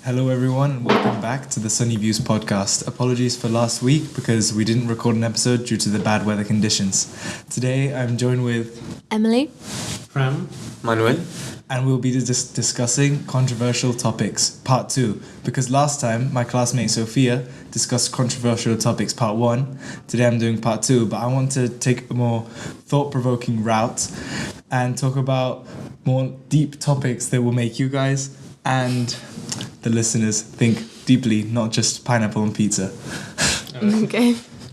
Hello everyone and welcome back to the Sunny Views podcast. Apologies for last week because we didn't record an episode due to the bad weather conditions. Today I'm joined with Emily, Prem, Manuel, and we'll be discussing controversial topics, part 2. Because last time my classmate Sophia discussed controversial topics, part 1. Today I'm doing part 2, but I want to take a more thought-provoking route and talk about more deep topics that will make you guys and the listeners think deeply, not just pineapple on pizza.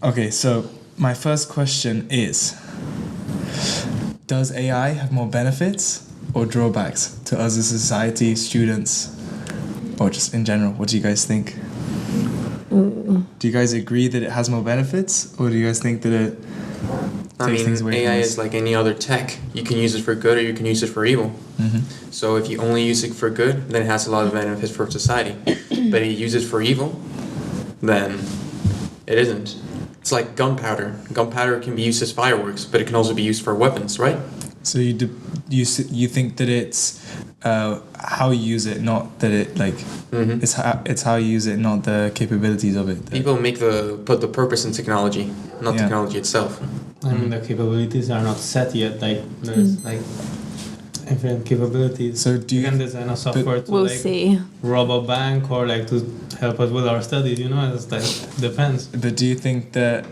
Okay, so my first question is, does AI have more benefits or drawbacks to us as a society, students, or just in general? What do you guys think? Do you guys agree that it has more benefits, or do you guys think that it takes things away AI from us? is like any other tech. You can use it for good or you can use it for evil. Mm-hmm. So if you only use it for good, then it has a lot of benefits for society. But if you use it for evil, then it isn't. It's like gunpowder. Gunpowder can be used as fireworks, but it can also be used for weapons, right? So you think that it's how you use it, not that it like it's how you use it, not the capabilities of it. People put the purpose in technology, not technology itself. I mean, the capabilities are not set yet. Like, there's like infinite capabilities. So do you can design a software to we'll like see. rob a bank or like to help us with our studies? You know, it's like depends. But do you think that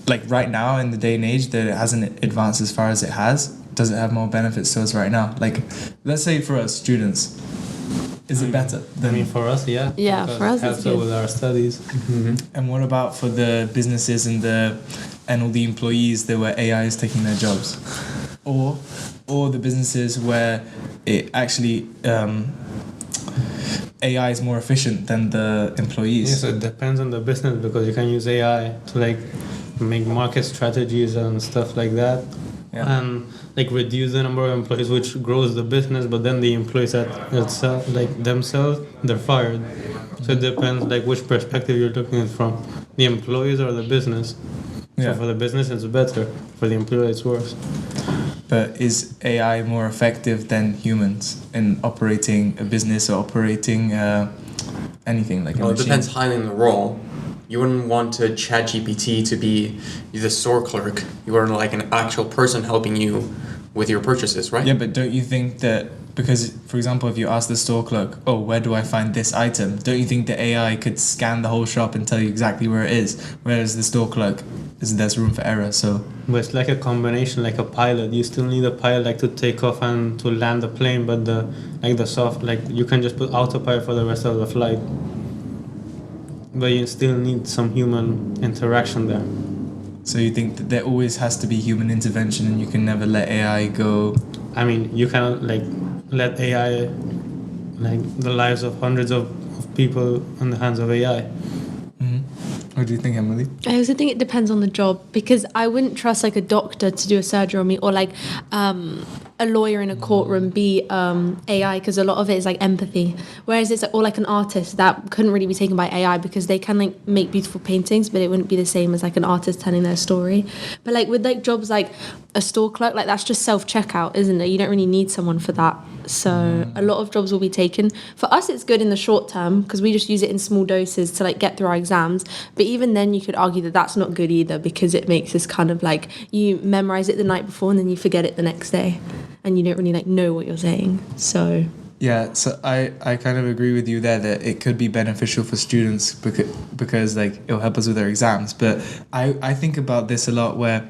like right now in the day and age that it hasn't advanced as far as it has? Does it have more benefits to us right now? Like, let's say for us students, is it better than? I mean, for us, yeah. Yeah, because for us it helps it's us good. with our studies. And what about for the businesses and all the employees that where AI is taking their jobs, or the businesses where it actually AI is more efficient than the employees? Yes, it depends on the business because you can use AI to like make market strategies and stuff like that. Yeah. And like reduce the number of employees, which grows the business, but then the employees itself, like themselves, they're fired. So it depends like which perspective you're looking at from, the employees or the business. Yeah. So for the business it's better, for the employee it's worse. But is AI more effective than humans in operating a business or operating anything like a Well, it machine? depends highly on the role. You wouldn't want a ChatGPT to be the store clerk. You want like an actual person helping you with your purchases, right? Yeah, but don't you think that because, for example, if you ask the store clerk, oh, where do I find this item? Don't you think the AI could scan the whole shop and tell you exactly where it is? Whereas the store clerk, there's room for error, so... But it's like a combination, like a pilot. You still need a pilot like to take off and to land the plane, but you can just put autopilot for the rest of the flight. But you still need some human interaction there. So you think that there always has to be human intervention and you can never let AI go... I mean, you cannot like let AI, like the lives of hundreds of people in the hands of AI. What do you think, Emily? I also think it depends on the job because I wouldn't trust like a doctor to do a surgery on me or like a lawyer in a courtroom be AI because a lot of it is like empathy, whereas it's or like an artist that couldn't really be taken by AI because they can like make beautiful paintings, but it wouldn't be the same as like an artist telling their story. But like with like jobs like a store clerk, like that's just self-checkout, isn't it? You don't really need someone for that. So a lot of jobs will be taken. For us, it's good in the short term because we just use it in small doses to like get through our exams. But even then, you could argue that that's not good either because it makes this kind of like you memorize it the night before and then you forget it the next day, and you don't really like know what you're saying. So Yeah, so I kind of agree with you there that it could be beneficial for students because like it'll help us with their exams. But I think about this a lot where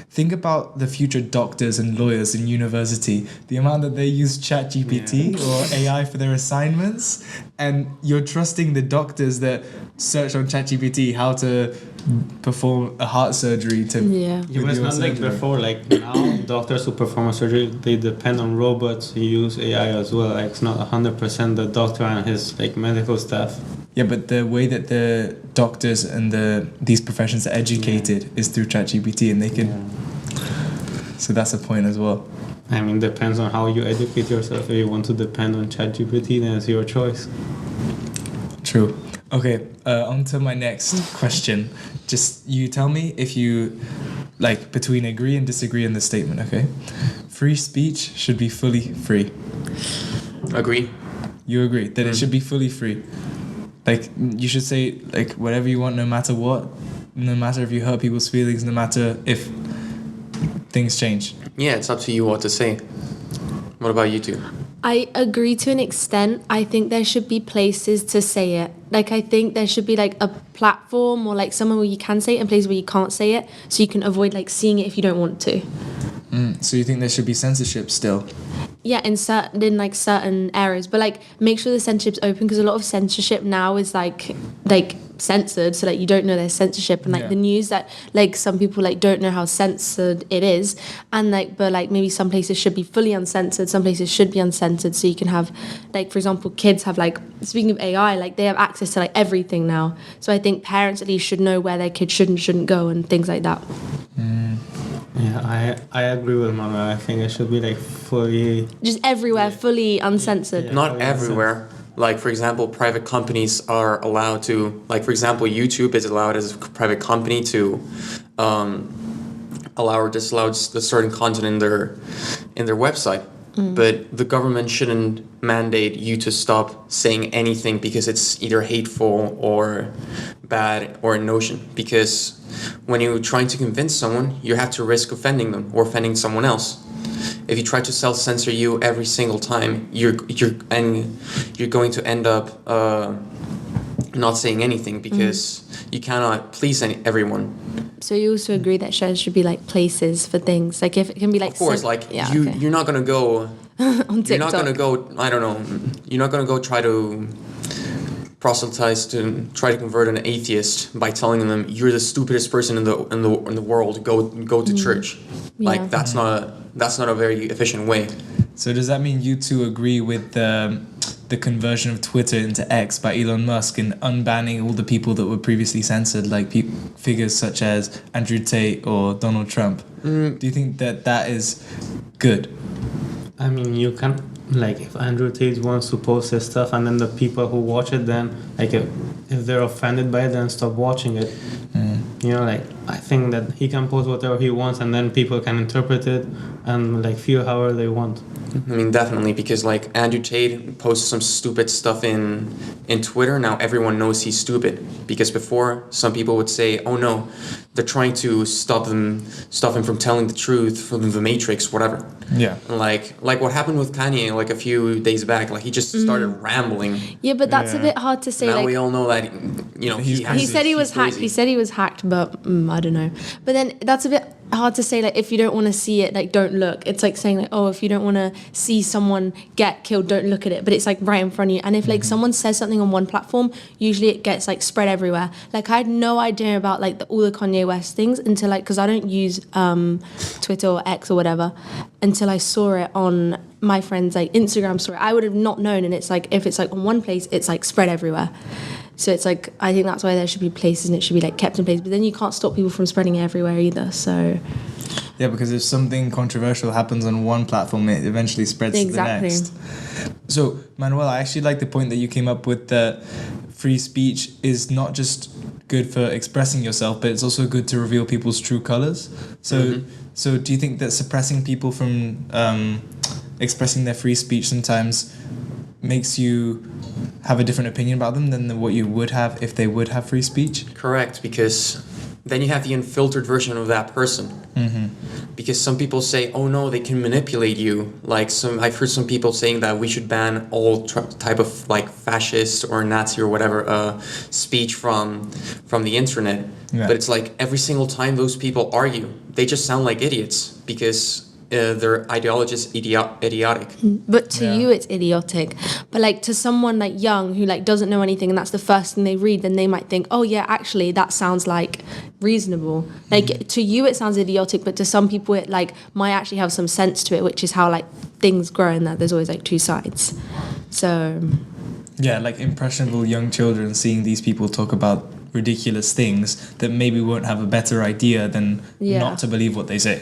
think about the future doctors and lawyers in university, the amount that they use ChatGPT or AI for their assignments, and you're trusting the doctors that search on ChatGPT how to perform a heart surgery to But it's not like before. Like now, doctors who perform a surgery, they depend on robots who use AI as well. Like it's not 100% the doctor and his like medical staff. Yeah, but the way that the doctors and these professions are educated is through ChatGPT, and they can. So that's a point as well. I mean, depends on how you educate yourself. If you want to depend on ChatGPT, then it's your choice. True. Okay, on to my next question. Just you tell me if you like between agree and disagree in the statement, okay? Free speech should be fully free. Agree. You agree that it should be fully free. like you should say like whatever you want, no matter what, no matter if you hurt people's feelings, no matter if things change. Yeah, it's up to you what to say. What about you two? I agree to an extent. I think there should be places to say it. Like, I think there should be like a platform or like somewhere where you can say it and places where you can't say it, so you can avoid like seeing it if you don't want to. So you think there should be censorship still? Yeah, in certain areas, but like make sure the censorship's open, because a lot of censorship now is like censored, so like you don't know there's censorship, and like the news that like some people like don't know how censored it is, and like but like maybe some places should be fully uncensored, some places should be uncensored, so you can have like, for example, kids have like, speaking of AI, like they have access to like everything now, so I think parents at least should know where their kids should and shouldn't go and things like that. Yeah, I agree with Manuel. I think it should be like fully... Just everywhere, fully uncensored. Not everywhere. Like, for example, private companies are allowed to, like, for example, YouTube is allowed as a private company to allow or disallow the certain content in their website. But the government shouldn't mandate you to stop saying anything because it's either hateful or bad or a notion. Because when you're trying to convince someone, you have to risk offending them or offending someone else. If you try to self-censor you every single time, you're going to end up not saying anything because you cannot please everyone. So you also agree that shows should be like places for things, like if it can be like, of course, you're not gonna go on TikTok. You're not gonna go, I don't know, you're not gonna go try to proselytize to try to convert an atheist by telling them you're the stupidest person in the world, go to church. Like that's not a very efficient way. So does that mean you two agree with the conversion of Twitter into X by Elon Musk and unbanning all the people that were previously censored, like figures such as Andrew Tate or Donald Trump? Do you think that is good? I mean, you can, like, if Andrew Tate wants to post his stuff and then the people who watch it, then, like, if they're offended by it, then stop watching it. You know, like, I think that he can post whatever he wants and then people can interpret it and, like, feel however they want. I mean, definitely, because, like, Andrew Tate posts some stupid stuff in Twitter. Now everyone knows he's stupid. Because before, some people would say, oh, no, they're trying to stop him from telling the truth, from the Matrix, whatever. Yeah. Like what happened with Kanye, like, a few days back. Like, he just started rambling. Yeah, but that's a bit hard to say. Now like, we all know that, you know, he said he was hacked. He said he was hacked, but I don't know. But then that's a bit hard to say, like, if you don't want to see it, like, don't look. It's like saying, like, oh, if you don't want to see someone get killed, don't look at it. But it's like right in front of you. And if like someone says something on one platform, usually it gets like spread everywhere. Like, I had no idea about like all the Kanye West things until like, because I don't use Twitter or X or whatever, until I saw it on my friend's like Instagram story. I would have not known. And it's like, if it's like on one place, it's like spread everywhere. So it's like, I think that's why there should be places and it should be like kept in place. But then you can't stop people from spreading it everywhere either. So yeah, because if something controversial happens on one platform, it eventually spreads to the next. So Manuel, I actually like the point that you came up with, that free speech is not just good for expressing yourself, but it's also good to reveal people's true colors. So so do you think that suppressing people from expressing their free speech sometimes makes you have a different opinion about them than what you would have if they would have free speech? Correct, because then you have the unfiltered version of that person. Because some people say, oh no, they can manipulate you. Like, I've heard some people saying that we should ban all type of like fascist or Nazi or whatever speech from the internet. Yeah. But it's like every single time those people argue, they just sound like idiots because their ideology is idiotic. But to you it's idiotic, but like to someone like young who like doesn't know anything and that's the first thing they read, then they might think, oh yeah, actually that sounds like reasonable. Like to you it sounds idiotic, but to some people it like might actually have some sense to it, which is how like things grow, and that there's always like two sides. So yeah, like impressionable young children seeing these people talk about ridiculous things that maybe won't have a better idea than not to believe what they say.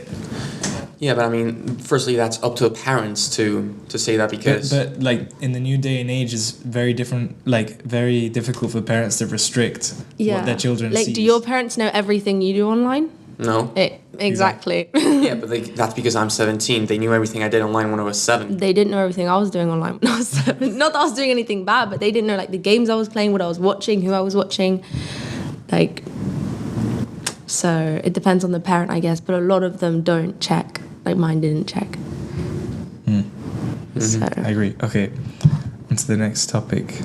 Yeah, but I mean, firstly, that's up to the parents to say that, because... But like, in the new day and age, is very different, like, very difficult for parents to restrict what their children see. Like, do your parents know everything you do online? No. Exactly. Yeah, but that's because I'm 17. They knew everything I did online when I was 7. They didn't know everything I was doing online when I was 7. Not that I was doing anything bad, but they didn't know like the games I was playing, what I was watching, who I was watching. Like, so it depends on the parent, I guess, but a lot of them don't check. Like mine didn't check. So. I agree. Okay, on to the next topic.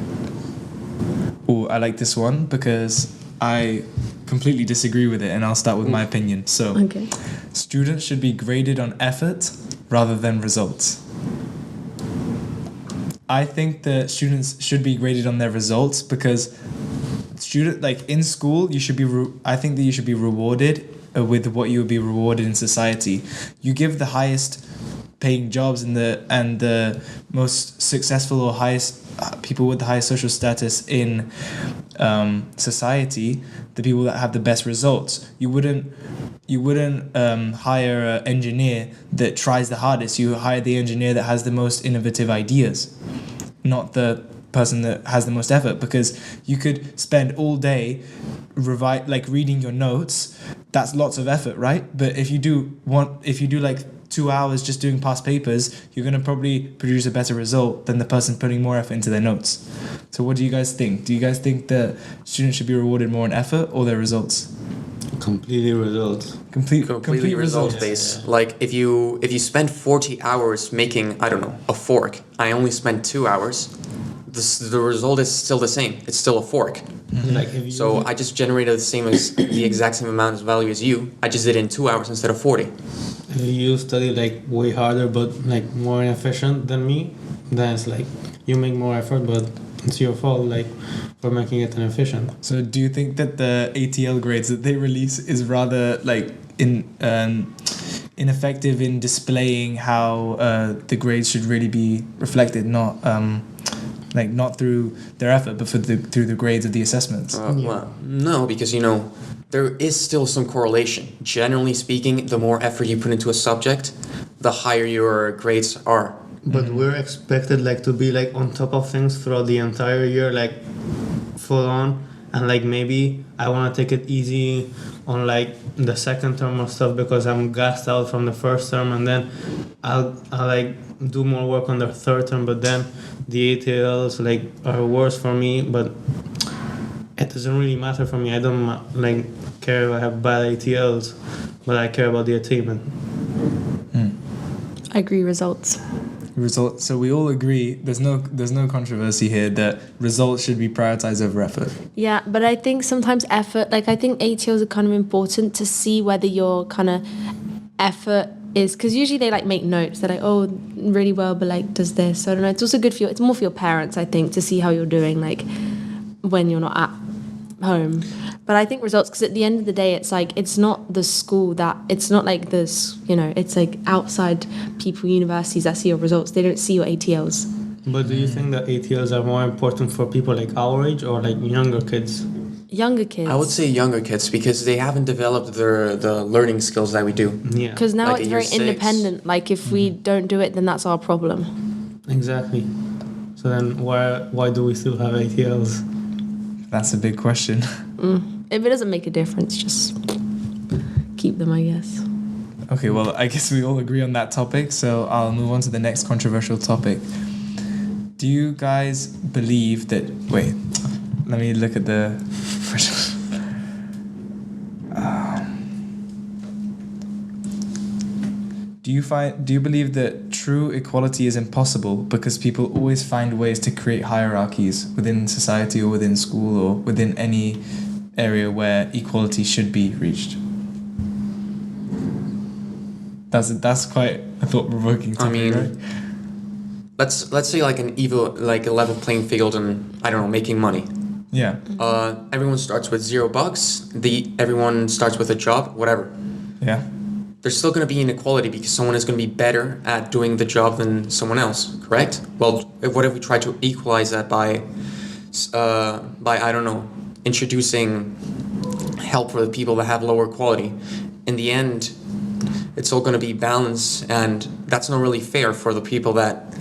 Oh, I like this one because I completely disagree with it, and I'll start with my opinion. So, Okay. students should be graded on effort rather than results. I think that students should be graded on their results because in school you should be I think that you should be rewarded with what you would be rewarded in society. You give the highest paying jobs and the most successful or highest people with the highest social status in society, the people that have the best results. You wouldn't hire an engineer that tries the hardest. You hire the engineer that has the most innovative ideas, not the person that has the most effort, because you could spend all day reading your notes. That's lots of effort, right? But if you do like 2 hours just doing past papers, you're going to probably produce a better result than the person putting more effort into their notes. So what do you guys think? Do you guys think that students should be rewarded more on effort or their results? Completely results. Completely results based. Like if you spend 40 hours making, I don't know, a fork, I only spent 2 hours, the result is still the same. It's still a fork. Like if you So I just generated the exact same amount of value as you. I just did it in 2 hours instead of 40. if you study like way harder but like more inefficient than me, then it's like you make more effort but it's your fault like for making it inefficient. So do you think that the ATL grades that they release is rather like ineffective in displaying how the grades should really be reflected, not through their effort, but through the grades of the assessments? Well, no, because there is still some correlation. Generally speaking, the more effort you put into a subject, the higher your grades are. But we're expected like to be like on top of things throughout the entire year, like full on, and like maybe I want to take it easy on like the second term or stuff because I'm gassed out from the first term, and then I'll like do more work on the third term, but then the ATLs like are worse for me, but it doesn't really matter for me. I don't like care if I have bad ATLs, but I care about the attainment. I agree, results. So we all agree, there's no controversy here that results should be prioritized over effort. Yeah, but I think sometimes effort, like I think ATLs are kind of important to see whether your kind of effort is, because usually they like make notes. They're like, oh, really well, but like does this. So I don't know. It's also good it's more for your parents, I think, to see how you're doing like when you're not at home. But I think results, because at the end of the day, it's like, it's not the school it's not like this, it's like outside people, universities that see your results. They don't see your ATLs. But do you think that ATLs are more important for people like our age or like younger kids? Younger kids. I would say younger kids because they haven't developed the learning skills that we do. Yeah. Because now Like it's at very year 6. independent. Like if we don't do it, then that's our problem. Exactly. So then why do we still have ATLs? That's a big question. If it doesn't make a difference, just keep them, I guess. Okay, well, I guess we all agree on that topic, so I'll move on to the next controversial topic. Do you guys believe that... Wait, let me look at the question. Do you believe that true equality is impossible because people always find ways to create hierarchies within society or within school or within any area where equality should be reached? That's quite a thought-provoking topic, right? Let's say like a level playing field and I don't know, making money. Yeah. Everyone starts with $0. Everyone starts with a job, whatever. Yeah. There's still going to be inequality because someone is going to be better at doing the job than someone else, correct? Well, what if we try to equalize that by I don't know, introducing help for the people that have lower quality? In the end, it's all going to be balanced, and that's not really fair for the people that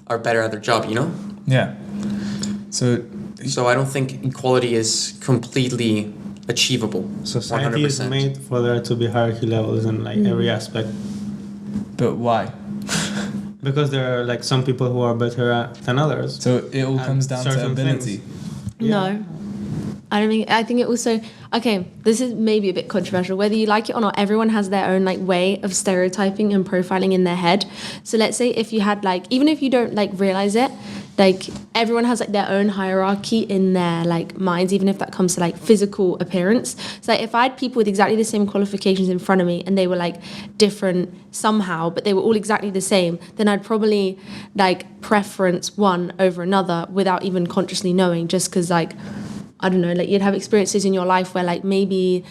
are better at their job, Yeah. So I don't think equality is completely achievable. Society is 100%. made for there to be hierarchy levels in like every aspect. But why? Because there are like some people who are better than others. So it all And comes down to certain ability. things. No. I think it also, okay, this is maybe a bit controversial. Whether you like it or not, everyone has their own like way of stereotyping and profiling in their head. So let's say if you had like, even if you don't like realize it, like everyone has like their own hierarchy in their like minds, even if that comes to like physical appearance. So like, if I had people with exactly the same qualifications in front of me and they were like different somehow, but they were all exactly the same, then I'd probably like preference one over another without even consciously knowing, just because like, I don't know, like you'd have experiences in your life where like maybe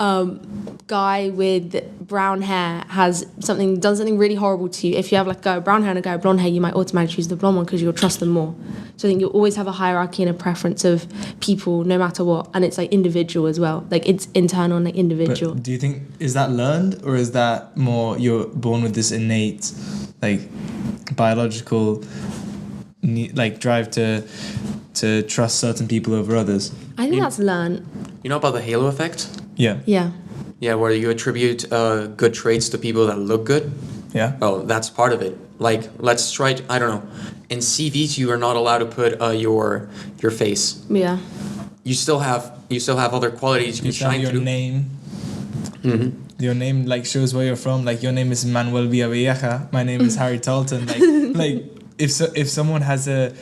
guy with brown hair has done something really horrible to you. If you have like a guy with brown hair and a guy with blonde hair, you might automatically choose the blonde one because you'll trust them more. So I think you'll always have a hierarchy and a preference of people no matter what, and it's like individual as well. Like it's internal and like individual. But do you think, is that learned, or is that more you're born with this innate like biological like drive to trust certain people over others? I think that's learned. You know about the halo effect? Yeah. Yeah. Yeah, where you attribute good traits to people that look good. Yeah. Oh, that's part of it. Like, let's try. I don't know. In CVs, you are not allowed to put your face. Yeah. You still have other qualities you You can should have shine your through. name. Mm-hmm. Your name like shows where you're from. Like your name is Manuel Villavieja. My name is Harry Tarlton. Like if someone has a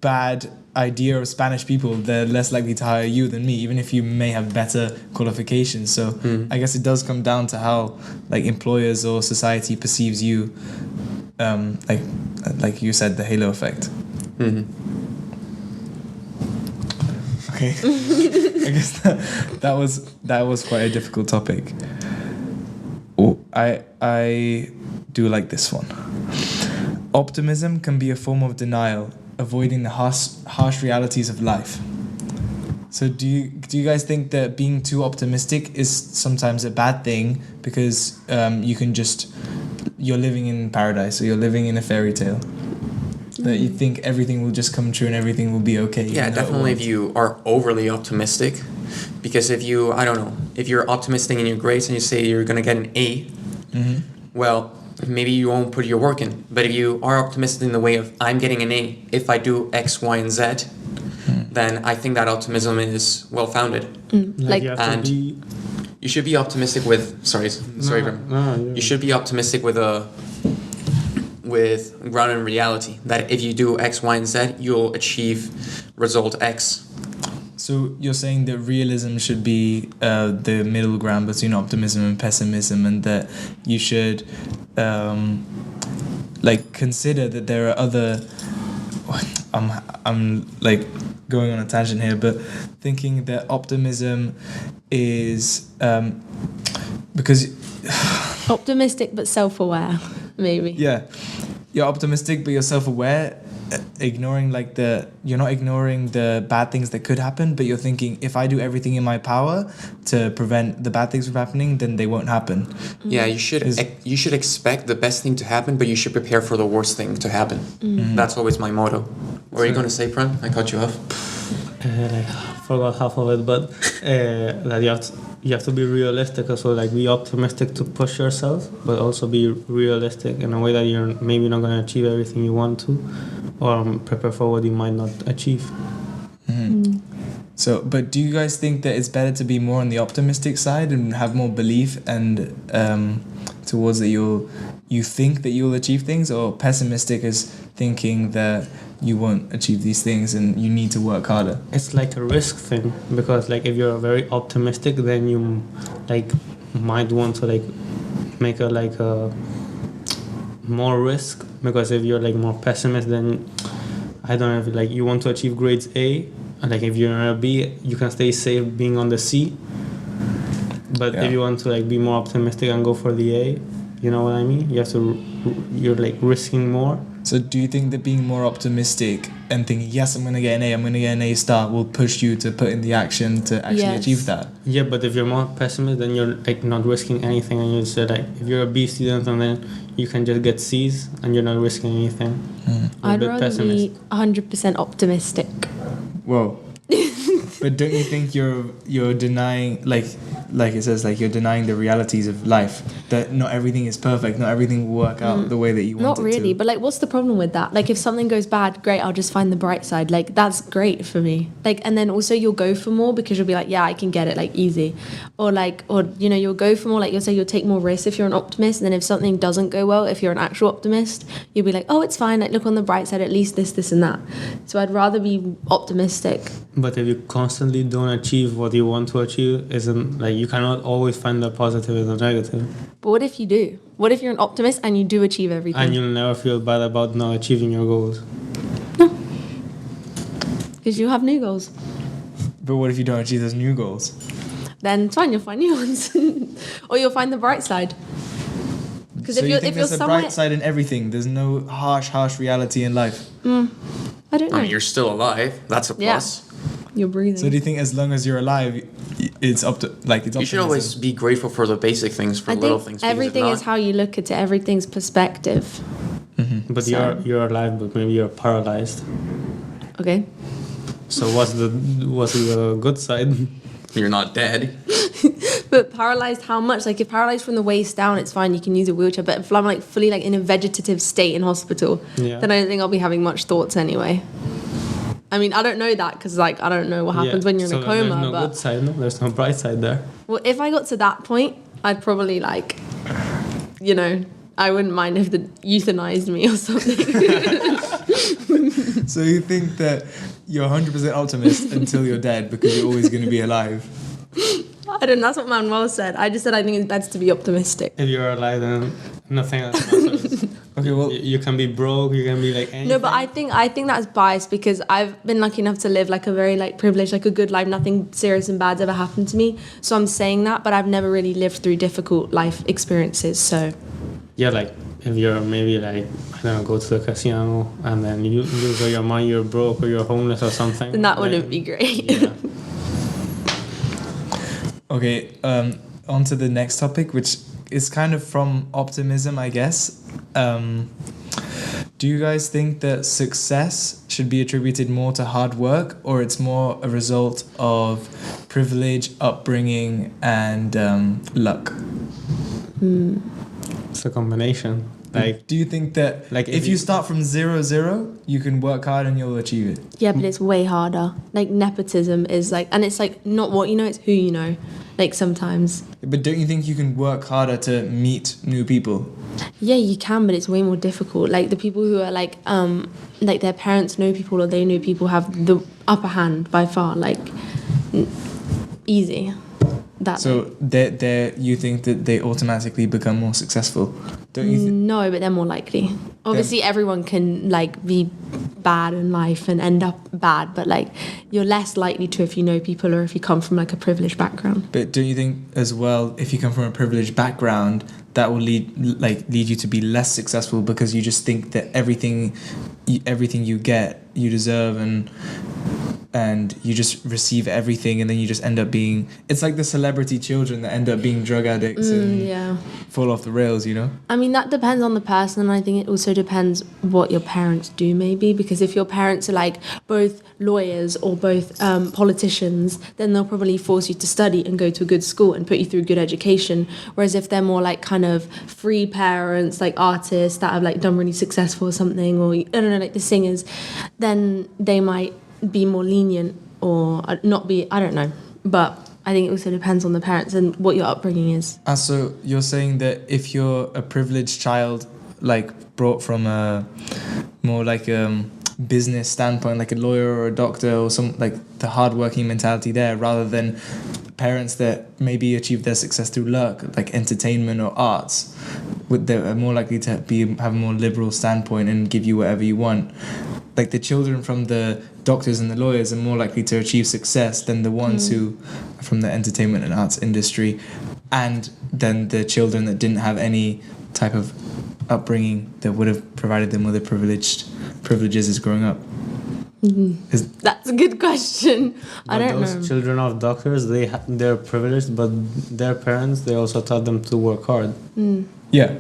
bad idea of Spanish people, they're less likely to hire you than me, even if you may have better qualifications. So I guess it does come down to how like employers or society perceives you. Like you said, the halo effect. Mm-hmm. Okay. I guess that was quite a difficult topic. Oh, I do like this one. Optimism can be a form of denial, avoiding the harsh realities of life. So do you guys think that being too optimistic is sometimes a bad thing because you're living in paradise or you're living in a fairy tale? That you think everything will just come true and everything will be okay? Yeah, definitely if you are overly optimistic. Because if you're optimistic in your grades and you say you're going to get an A, well, maybe you won't put your work in. But if you are optimistic in the way of, I'm getting an A if I do X, Y, and Z, then I think that optimism is well-founded. Like you have and to be... You should be optimistic with, you should be optimistic with ground in reality. That if you do X, Y, and Z, you'll achieve result X. So you're saying that realism should be the middle ground between optimism and pessimism, and that you should consider that there are other. I'm like going on a tangent here, but thinking that optimism is because optimistic but self-aware, maybe. yeah, you're optimistic but you're self-aware. You're not ignoring the bad things that could happen, but you're thinking, if I do everything in my power to prevent the bad things from happening, then they won't happen. Yeah, you should expect the best thing to happen, but you should prepare for the worst thing to happen. That's always my motto. What are you going to say, Prem? I cut you off. I forgot half of it, but that you have to be realistic also, like be optimistic to push yourself, but also be realistic in a way that you're maybe not going to achieve everything you want to, or prepare for what you might not achieve. So, but do you guys think that it's better to be more on the optimistic side and have more belief and towards that you think that you'll achieve things, or pessimistic is thinking that you won't achieve these things and you need to work harder? It's like a risk thing, because like if you're very optimistic, then you like might want to like make a more risk, because if you're like more pessimist, then I don't know, if like you want to achieve grades A, and like if you're in a B, you can stay safe being on the C. But if you want to like be more optimistic and go for the A, you know what I mean? You're like risking more. So do you think that being more optimistic and thinking, yes, I'm going to get an A star, will push you to put in the action to actually achieve that? Yeah, but if you're more pessimist, then you're like not risking anything, and you say like, if you're a B student and then you can just get C's and you're not risking anything. I'd rather be 100% optimistic. Whoa. But don't you think you're denying, like it says, like you're denying the realities of life, that not everything is perfect, not everything will work out the way that you want Not it really, to. but like, what's the problem with that? Like, if something goes bad, great, I'll just find the bright side. Like, that's great for me. Like, and then also you'll go for more because you'll be like, yeah, I can get it, like, easy. Or you'll go for more, like, you'll say you'll take more risks if you're an optimist. And then if something doesn't go well, if you're an actual optimist, you'll be like, oh, it's fine. Like, look on the bright side, at least this, and that. So I'd rather be optimistic. But if you constantly don't achieve what you want to achieve, isn't like you cannot always find the positive and the negative. But what if you do? What if you're an optimist and you do achieve everything? And you'll never feel bad about not achieving your goals. Because you have new goals. But what if you don't achieve those new goals? Then it's fine, you'll find new ones. Or you'll find the bright side. Because So if you you're think if you're there's a somewhere, bright side in everything? There's no harsh reality in life. I don't know. I mean, you're still alive. That's a Yeah. plus. You're breathing. So do you think as long as you're alive, it's up to like it's? You should always be grateful for the basic things, for I little think things. because if everything is not- how you look at it. Everything's perspective. But So- you're alive, but maybe you're paralyzed. Okay. So what's the good side? You're not dead. But paralyzed, how much? Like, if paralyzed from the waist down, it's fine. You can use a wheelchair. But if I'm like fully like in a vegetative state in hospital, Yeah. then I don't think I'll be having much thoughts anyway. I mean, I don't know that because like I don't know what happens when you're in a So coma. there's no But good side, no? There's no bright side there. well, if I got to that point, I'd probably like, I wouldn't mind if they euthanized me or something. So you think that you're 100% optimist until you're dead because you're always going to be alive? I don't know. That's what Manuel said. I just said I think it's best to be optimistic. If you're alive, then nothing else matters. Okay, well, You can be broke, you can be like anything. No, but I think that's biased because I've been lucky enough to live like a very like privileged, like a good life. Nothing serious and bad's ever happened to me. So I'm saying that, but I've never really lived through difficult life experiences. So Yeah, like if you're maybe like, I don't know, go to the casino and then you lose all your money, you're broke or you're homeless or something. then that like, wouldn't be great. Yeah. okay, on to the next topic, which is kind of from optimism, I guess. Do you guys think that success should be attributed more to hard work, or it's more a result of privilege, upbringing, and luck? It's a combination. Like, Do you think that Like, if you start from 0, you can work hard and you'll achieve it? Yeah, but it's way harder. Like nepotism is like, and it's like not what you know, it's who you know. Like sometimes. But don't you think you can work harder to meet new people? Yeah, you can, but it's way more difficult. Like the people who are like their parents know people or they know people have the upper hand by far. Like easy. That So you think that they automatically become more successful? Don't you think? no, but they're more likely. Obviously, everyone can like be bad in life and end up bad, but like you're less likely to if you know people or if you come from like a privileged background. But don't you think as well, if you come from a privileged background, that will lead you to be less successful because you just think that everything you get, you deserve, and you just receive everything, and then you just end up being, it's like the celebrity children that end up being drug addicts and Yeah. fall off the rails, you know? I mean, that depends on the person, and I think it also depends what your parents do, maybe. Because if your parents are like both lawyers or both politicians, then they'll probably force you to study and go to a good school and put you through good education. Whereas if they're more like kind of free parents, like artists that have like done really successful or something, or I don't know, like the singers, then they might be more lenient or not be, I don't know. But I think it also depends on the parents and what your upbringing is. So you're saying that if you're a privileged child, like brought from a more like business standpoint, like a lawyer or a doctor or some like the hardworking mentality there, rather than parents that maybe achieve their success through luck, like entertainment or arts, they're more likely to have a more liberal standpoint and give you whatever you want. Like the children from the doctors and the lawyers are more likely to achieve success than the ones who are from the entertainment and arts industry, and then the children that didn't have any type of upbringing that would have provided them with the privileges as growing up. That's a good question. I don't those know. children of doctors, they're privileged, but their parents, they also taught them to work hard. Yeah.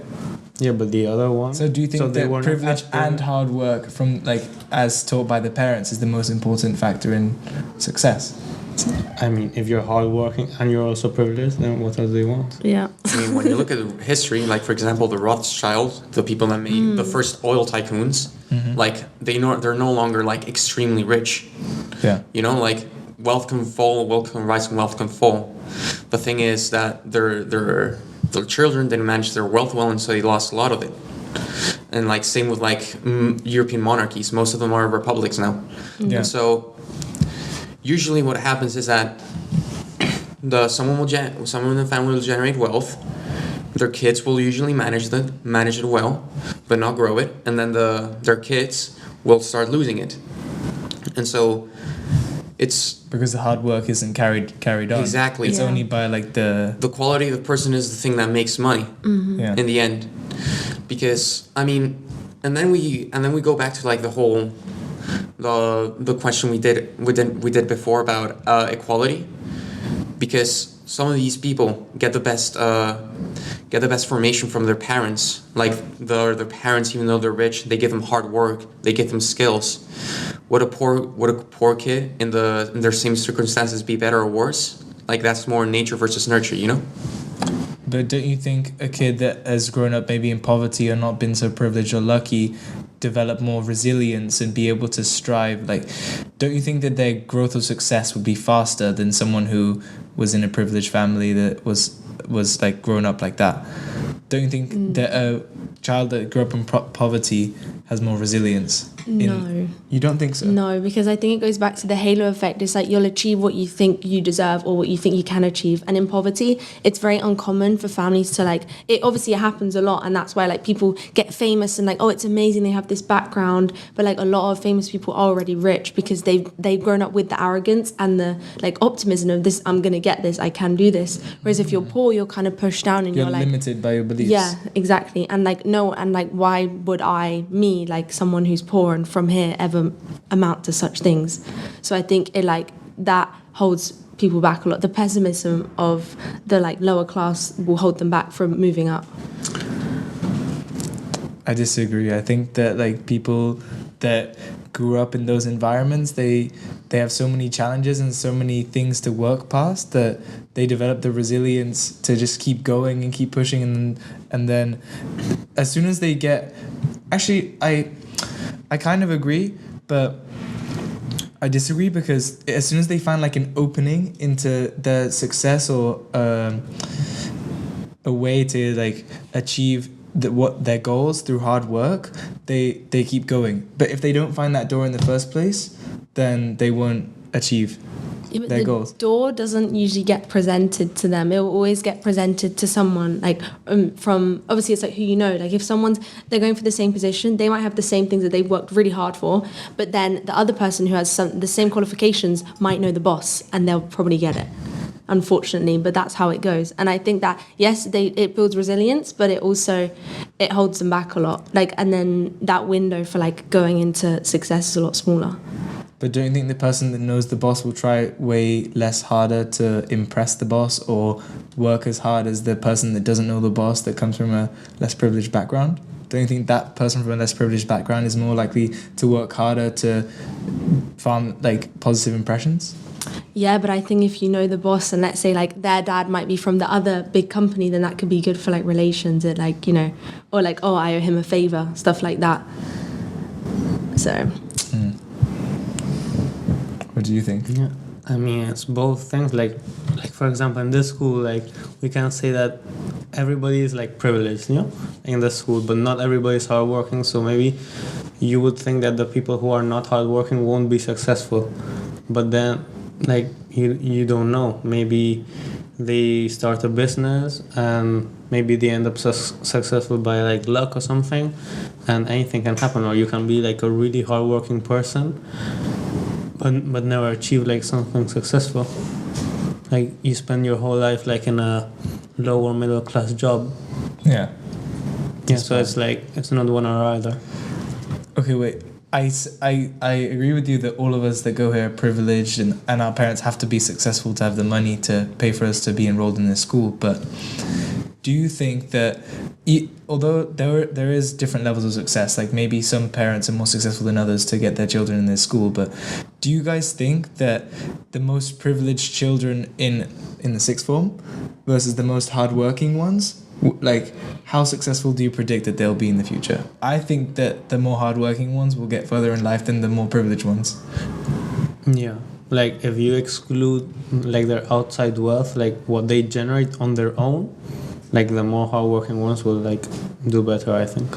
Yeah, but the other one. So do you think they that weren't privilege as and hard work from like as taught by the parents is the most important factor in success? I mean, if you're hardworking and you're also privileged, then what else do you want? Yeah. I mean, when you look at history, like for example, the Rothschilds, the people that made the first oil tycoons, like they're no longer like extremely rich. Yeah. You know, like wealth can fall, wealth can rise, and wealth can fall. The thing is that their children didn't manage their wealth well, and so they lost a lot of it. And like same with like European monarchies, most of them are republics now. Yeah. And so usually what happens is that someone in the family will generate wealth. Their kids will usually manage it well, but not grow it, and then their kids will start losing it. And so it's Because the hard work isn't carried on. Exactly. It's Yeah. only by like the quality of the person is the thing that makes money yeah. in the end. Because I mean, and then we go back to like the whole the question we did before about equality, because some of these people get the best formation from their parents. Like their parents, even though they're rich, they give them hard work, they give them skills. Would a poor kid in their same circumstances be better or worse? Like that's more nature versus nurture, you know? But don't you think a kid that has grown up maybe in poverty or not been so privileged or lucky develop more resilience and be able to strive? Like, don't you think that their growth of success would be faster than someone who was in a privileged family that was like grown up like that? Don't you think that a child that grew up in poverty has more resilience? No. You don't think so? No, because I think it goes back to the halo effect. It's like you'll achieve what you think you deserve or what you think you can achieve. And in poverty, it's very uncommon for families to like, it obviously happens a lot, and that's why like people get famous and like, oh, it's amazing they have this background. But like a lot of famous people are already rich because they've grown up with the arrogance and the like optimism of this, I'm gonna get this, I can do this. Whereas if you're poor, you're kind of pushed down and You're you're like limited by your beliefs. yeah, exactly. And like no, and like why would me, like someone who's poor and from here, ever amount to such things? So I think it like that holds people back a lot. The pessimism of the like lower class will hold them back from moving up. I disagree. I think that like people that grew up in those environments, they have so many challenges and so many things to work past that they develop the resilience to just keep going and keep pushing, and then as soon as they get, actually I kind of agree, but I disagree, because as soon as they find like an opening into their success or a way to like achieve what their goals through hard work, they keep going. But if they don't find that door in the first place, then they won't achieve Yeah, but their the goals. door doesn't usually get presented to them. It will always get presented to someone like from, obviously it's like who you know. Like if they're going for the same position, they might have the same things that they've worked really hard for, but then the other person who has the same qualifications might know the boss and they'll probably get it, unfortunately. But that's how it goes. And I think that yes, it builds resilience, but it holds them back a lot. Like, and then that window for like going into success is a lot smaller. But don't you think the person that knows the boss will try way less harder to impress the boss or work as hard as the person that doesn't know the boss that comes from a less privileged background? Don't you think that person from a less privileged background is more likely to work harder to farm like positive impressions? Yeah, but I think if you know the boss and let's say like their dad might be from the other big company, then that could be good for like relations. It like, you know, or like, oh, I owe him a favor, stuff like that. So. What do you think? Yeah, I mean it's both things. Like for example, in this school, like we can say that everybody is like privileged, you know, in the school, but not everybody is hardworking. So maybe you would think that the people who are not hardworking won't be successful, but then like you don't know. Maybe they start a business and maybe they end up successful by like luck or something, and anything can happen. Or you can be like a really hardworking person but never achieve like something successful. Like you spend your whole life like in a lower middle class job. Yeah. Yeah, so it's like it's not one or either. Okay, wait. I agree with you that all of us that go here are privileged and our parents have to be successful to have the money to pay for us to be enrolled in this school. But do you think that although there is different levels of success, like maybe some parents are more successful than others to get their children in their school, but do you guys think that the most privileged children in the sixth form versus the most hardworking ones, like how successful do you predict that they'll be in the future? I think that the more hardworking ones will get further in life than the more privileged ones. Yeah. Like if you exclude like their outside wealth, like what they generate on their own, like the more hardworking ones will like do better, I think.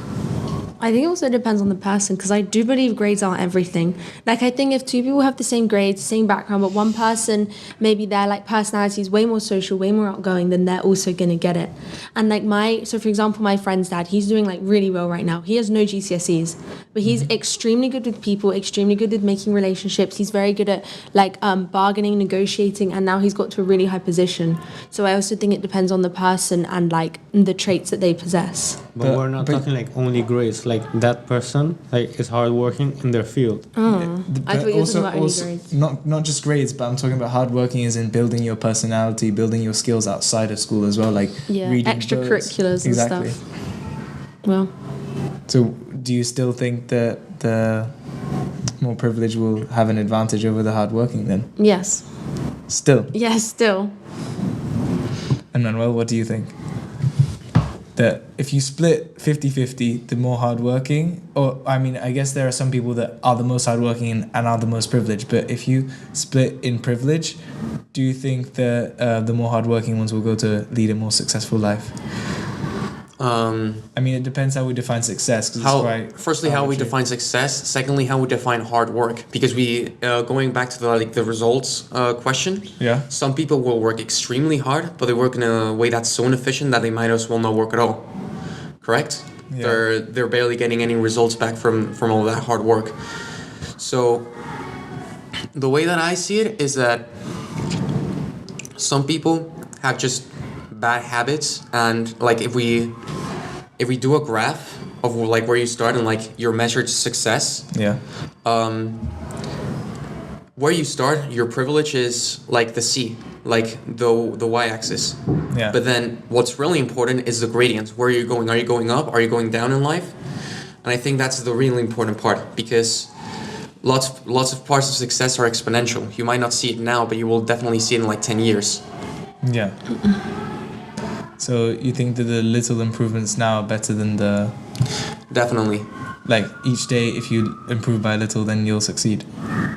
I think it also depends on the person, because I do believe grades aren't everything. Like, I think if two people have the same grades, same background, but one person, maybe their like personality is way more social, way more outgoing, then they're also gonna get it. And like so for example, my friend's dad, he's doing like really well right now. He has no GCSEs, but he's extremely good with people, extremely good with making relationships. He's very good at like bargaining, negotiating, and now he's got to a really high position. So I also think it depends on the person and like the traits that they possess. But we're not talking like only grades. Like that person like is hardworking in their field. I thought you were talking about only grades. Not just grades, but I'm talking about hardworking as in building your personality, building your skills outside of school as well, like reading extracurriculars books. and stuff. Well, so do you still think that the more privileged will have an advantage over the hardworking then? yes. Still. Yes, still. And Manuel, what do you think? That if you split 50-50, the more hardworking, or I mean, I guess there are some people that are the most hardworking and are the most privileged, but if you split in privilege, do you think that the more hardworking ones will go to lead a more successful life? I mean, it depends how we define success. Firstly, how we define success. Secondly, how we define hard work. Because going back to the results question. Yeah. Some people will work extremely hard, but they work in a way that's so inefficient that they might as well not work at all. Correct? Yeah. They're barely getting any results back from all that hard work. So the way that I see it is that some people have just bad habits, and like if we do a graph of like where you start and like your measured success, where you start, your privilege is like the C, like the y-axis. Yeah. But then what's really important is the gradients. Where are you going? Are you going up? Are you going down in life? And I think that's the really important part, because lots of parts of success are exponential. You might not see it now, but you will definitely see it in like 10 years. Yeah. So you think that the little improvements now are better than the... Definitely. Like each day, if you improve by a little, then you'll succeed.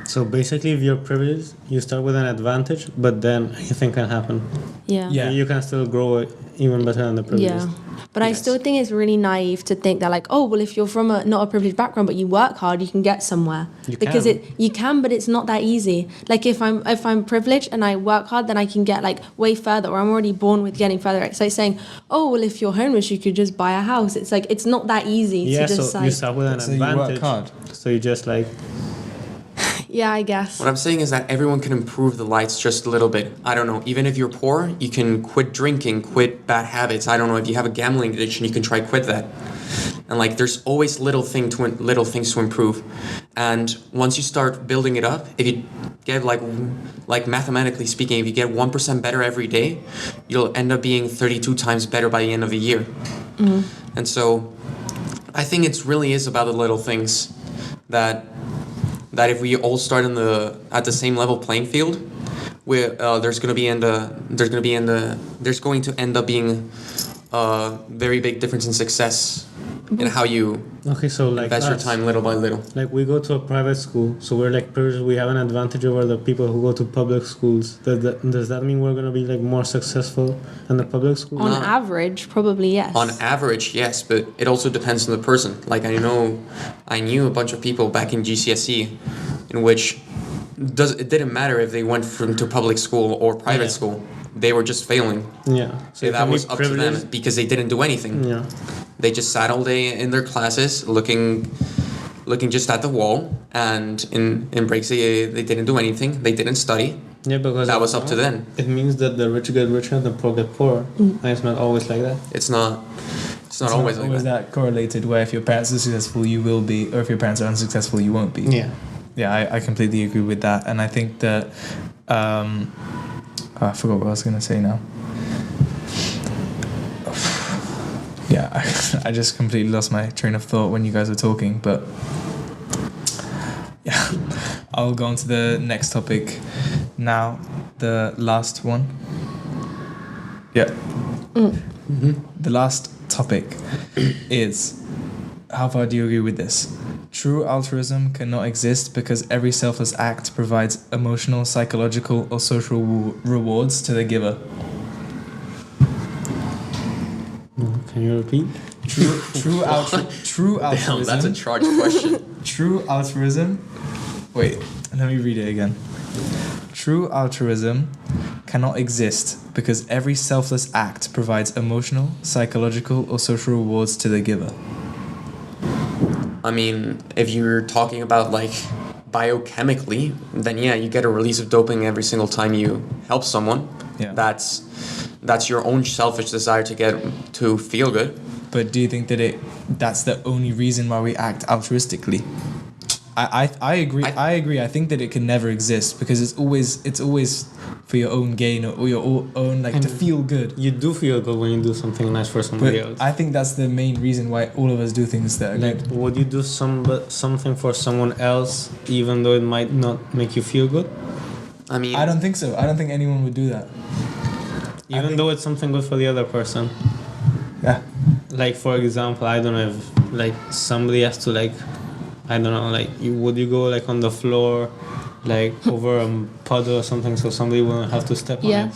So basically, if you're privileged, you start with an advantage, but then anything can happen. Yeah. You can still grow even better than the privileged. Yeah. But I still think it's really naive to think that like, oh, well, if you're from not a privileged background, but you work hard, you can get somewhere. You can, but it's not that easy. Like if I'm privileged and I work hard, then I can get like way further, or I'm already born with getting further. It's like saying, oh, well, if you're homeless, you could just buy a house. It's like, it's not that easy to just so you start with an advantage. You work hard. So you just like... Yeah, I guess. What I'm saying is that everyone can improve the lights just a little bit. I don't know, even if you're poor, you can quit drinking, quit bad habits. I don't know, if you have a gambling addiction, you can try quit that. And like, there's always little things to improve. And once you start building it up, if you get like mathematically speaking, if you get 1% better every day, you'll end up being 32 times better by the end of the year. Mm-hmm. And so I think it really is about the little things that if we all start at the same level playing field, there's going to end up being a very big difference in success in how you invest your time little by little. Like we go to a private school, so we're like privileged. We have an advantage over the people who go to public schools. Does that mean we're going to be like more successful than the public school? On average, probably yes. On average, yes, but it also depends on the person. Like I knew a bunch of people back in GCSE, in which it didn't matter if they went to public school or private school. They were just failing. Yeah. So that was up to them because they didn't do anything. Yeah. They just sat all day in their classes looking just at the wall, and in breaks they didn't do anything. They didn't study. Yeah, because that was up to them. It means that the rich get richer and the poor get poorer. And it's not always like that. It's not always like that correlated, where if your parents are successful, you will be, or if your parents are unsuccessful, you won't be. Yeah. Yeah, I completely agree with that. And I think that I forgot what I was going to say now. yeah, I just completely lost my train of thought when you guys were talking, but yeah, I'll go on to the next topic now, the last one. Yeah. The last topic is, how far do you agree with this? True altruism cannot exist because every selfless act provides emotional, psychological, or social rewards to the giver. Can you repeat? True altruism. Damn, that's a charged question. True altruism. Wait, let me read it again. True altruism cannot exist because every selfless act provides emotional, psychological, or social rewards to the giver. I mean, if you're talking about like biochemically, then yeah, you get a release of dopamine every single time you help someone. Yeah. That's your own selfish desire to feel good. But do you think that that's the only reason why we act altruistically? I agree. I agree. I think that it can never exist because it's always for your own gain or your own to feel good. You do feel good when you do something nice for somebody But else. I think that's the main reason why all of us do things that are Like, good. would you do something for someone else even though it might not make you feel good? I mean, I don't think so. I don't think anyone would do that. Even though it's something good for the other person. Yeah. Like, for example, I don't know if like somebody has to like, I don't know, like would you go like on the floor like over a puddle or something so somebody won't have to step on Yeah. it?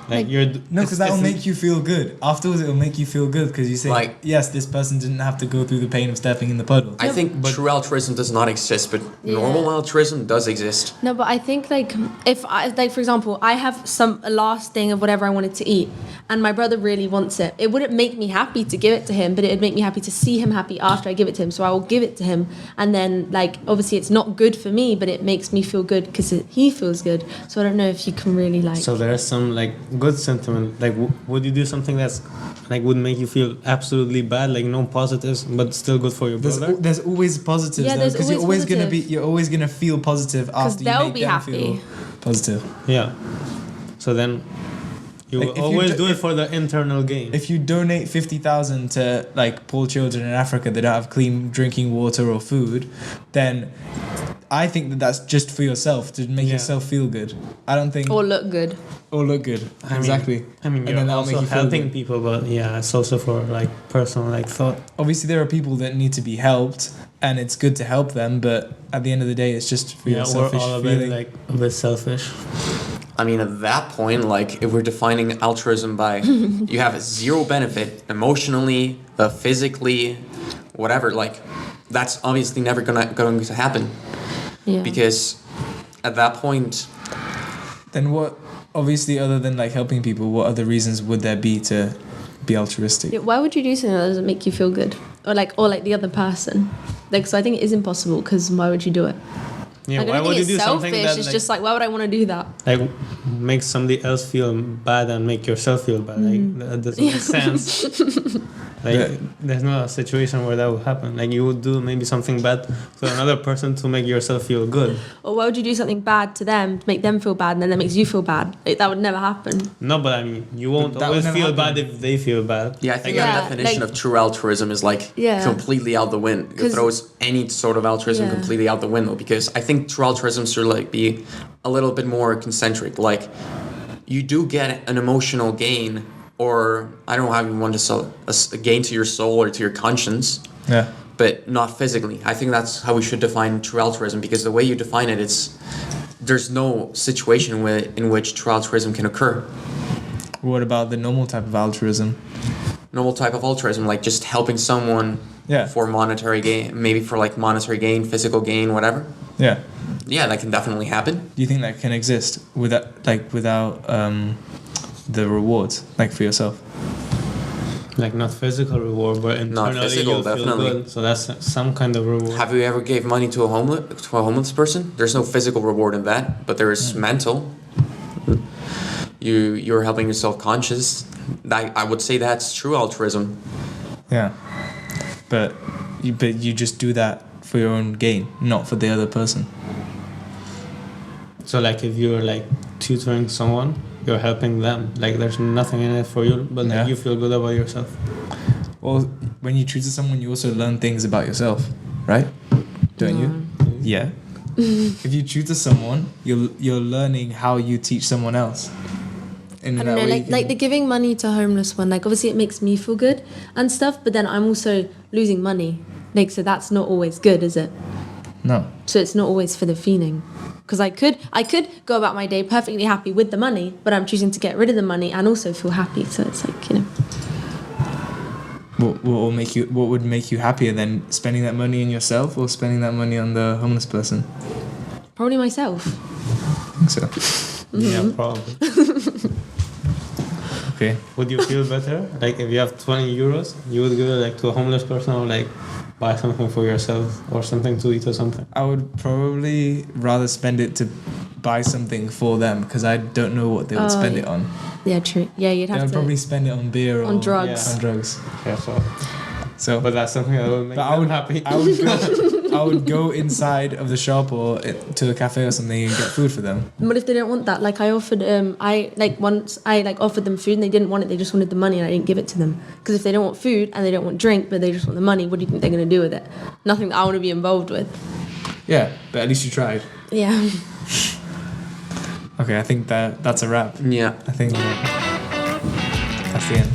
Like you're No, because that will make you feel good. Afterwards, it will make you feel good because you say, Like- yes, this person didn't have to go through the pain of stepping in the puddle. I think true altruism does not exist, but Yeah. normal altruism does exist. No, but I think like if I like for example, I have a last thing of whatever I wanted to eat, and my brother really wants it. It wouldn't make me happy to give it to him, but it would make me happy to see him happy after I give it to him. So I will give it to him, and then like obviously it's not good for me, but it makes me feel good because he feels good. So I don't know if you can really like. So there's some like good sentiment. Like, would you do something that's like would make you feel absolutely bad, like no positives, but still good for your brother? There's always positives Yeah, though, there's because always you're always gonna feel positive after you they'll make be them happy. feel positive. Yeah. So then you Like, will if you always do- do it for the internal gain. If you donate 50,000 to like poor children in Africa that don't have clean drinking water or food, then I think that that's just for yourself to make Yeah. yourself feel good. I don't think or look good. or look good. Exactly. I mean, And you're then that'll also make you feel helping good. people, but yeah, it's also for like personal like thought. Obviously, there are people that need to be helped, and it's good to help them. But at the end of the day, it's just for your Yeah, selfish we're all a bit feeling. like a bit selfish. I mean, at that point, like, if we're defining altruism by you have zero benefit emotionally, physically, whatever, like, that's obviously never going to happen. Yeah. Because at that point, Then what? Obviously, other than like helping people, what other reasons would there be to be altruistic? Yeah, why would you do something that doesn't make you feel good, or like the other person? Like, so I think it is impossible because why would you do it? Yeah, Like, I why don't would you think do it's something selfish. that It's like, just like why would I want to do that? like make somebody else feel bad and make yourself feel bad? Like that doesn't make sense. Like Yeah. there's no situation where that would happen. Like you would do maybe something bad to another person to make yourself feel good. Or why would you do something bad to them to make them feel bad, and then that makes you feel bad? Like, that would never happen. No, but I mean, you won't That would always never feel happen. bad if they feel bad. yeah, I think Yeah, the definition like- of true altruism is like Yeah. completely out the window. It 'Cause- throws any sort of altruism Yeah. completely out the window because I think true altruism should like be a little bit more concentric. Like, you do get an emotional gain, or I don't know how you want to sell a gain to your soul or to your conscience, Yeah. but not physically. I think that's how we should define true altruism because the way you define it, there's no situation in which true altruism can occur. What about the normal type of altruism? Normal type of altruism, like just helping someone Yeah. for monetary gain, maybe for like monetary gain, physical gain, whatever. Yeah. Yeah, that can definitely happen. Do you think that can exist without the rewards, like for yourself? Like not physical reward, but internally physical, you feel definitely. good. So that's some kind of reward. Have you ever gave money to a homeless person? There's no physical reward in that, but there is mental. You're helping yourself conscious. I would say that's true altruism. Yeah. But you just do that for your own gain, not for the other person. So like if you're like tutoring someone, you're helping them. Like there's nothing in it for you, but like Yeah. you feel good about yourself. Well, when you tutor someone, you also learn things about yourself, right? Don't you? Yeah. If you tutor someone, you're learning how you teach someone else. And I in don't that know, way like the giving money to homeless one, like obviously it makes me feel good and stuff, but then I'm also losing money. Like, so that's not always good, is it? No. So it's not always for the feeling. Because I could go about my day perfectly happy with the money, but I'm choosing to get rid of the money and also feel happy. So it's like, you know. What would make you happier than spending that money on yourself or spending that money on the homeless person? Probably myself. I think so. Yeah, probably. Okay. Would you feel better? Like if you have 20 euros, you would give it like to a homeless person or like buy something for yourself or something to eat or something? I would probably rather spend it to buy something for them because I don't know what they would spend it on. Yeah, true. Yeah, you'd They have would to. probably spend it on beer or On drugs. Yeah. On drugs. Yeah, So, but that's something that would make but them happy. I would go inside of the shop or to a cafe or something and get food for them. What if they don't want that? Like I offered, once I offered them food and they didn't want it. They just wanted the money and I didn't give it to them. Because if they don't want food and they don't want drink, but they just want the money, what do you think they're going to do with it? Nothing that I want to be involved with. Yeah, but at least you tried. Yeah. Okay, I think that's a wrap. Yeah. I think that's the end.